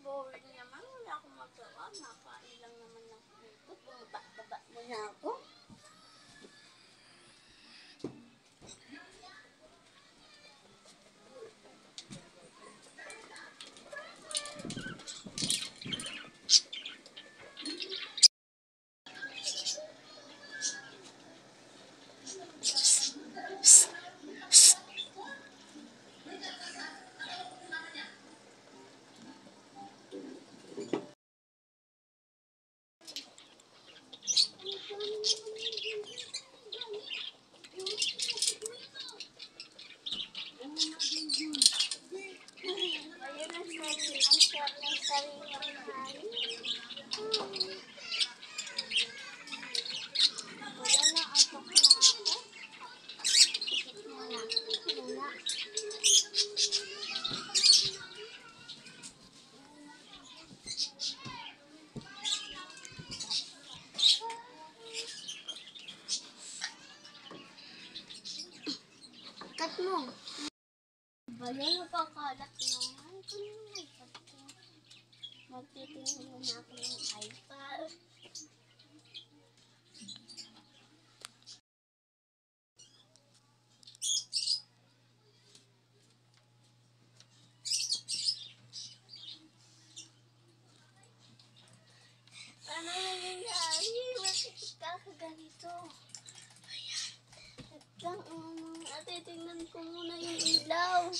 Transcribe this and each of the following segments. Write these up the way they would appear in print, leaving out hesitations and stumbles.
boring naman. Wala akong magawa. Nakain lang naman ng dito. Bumaba mo na ako. Cut mo. Bayan, napakalat naman. Magtitingin muna ako ng iPad. Ano nangyayari? Bakit kakaganito? Ayan. Naglang ate, tingnan ko muna yung ilaw.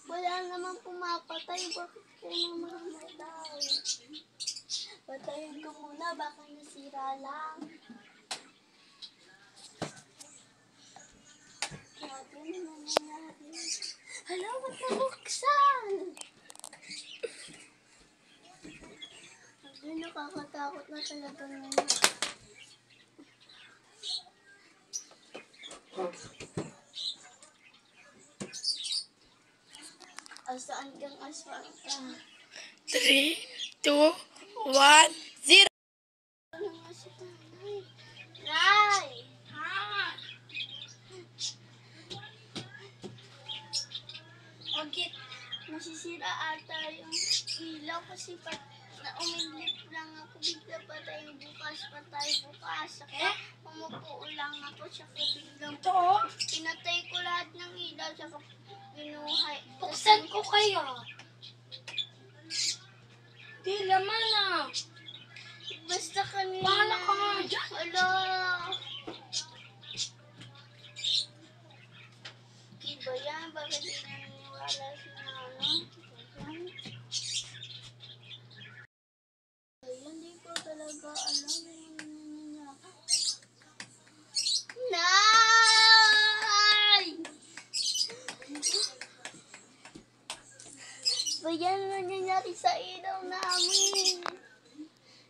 Wala naman pumapatay. Bakit kayo mamamatay? Patayin ko muna. Baka nasira lang. Grabe naman nangyari. Hala, ba't nabuksan? Ay, nakakatakot na talaga ngayon. Asaan kang aswang? 3, 2, 1, 0. Ano nga si Tanay? Nay! Ah! Bakit masisira ata yung ilaw kasi umidlip lang ako. Bigla patay bukas. Saka umupo lang ako. Saka biglang pinatay ko lahat ng ilaw. Saka binuhay. Buksan ko kayo. Di laman ah. Basta kanina. Paano ka nga dyan? Ala. Diba yan? Bakit di naniniwala si Nana? Ayan, di ko talaga alam. Nay! Bayan na nangyayari sa ilaw namin.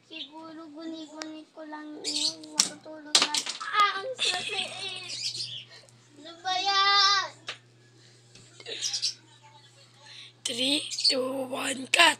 Siguro guni-guni ko lang yun. Matutulog na. Ang sakit! Ano ba yan? 3, 2, 1, cut.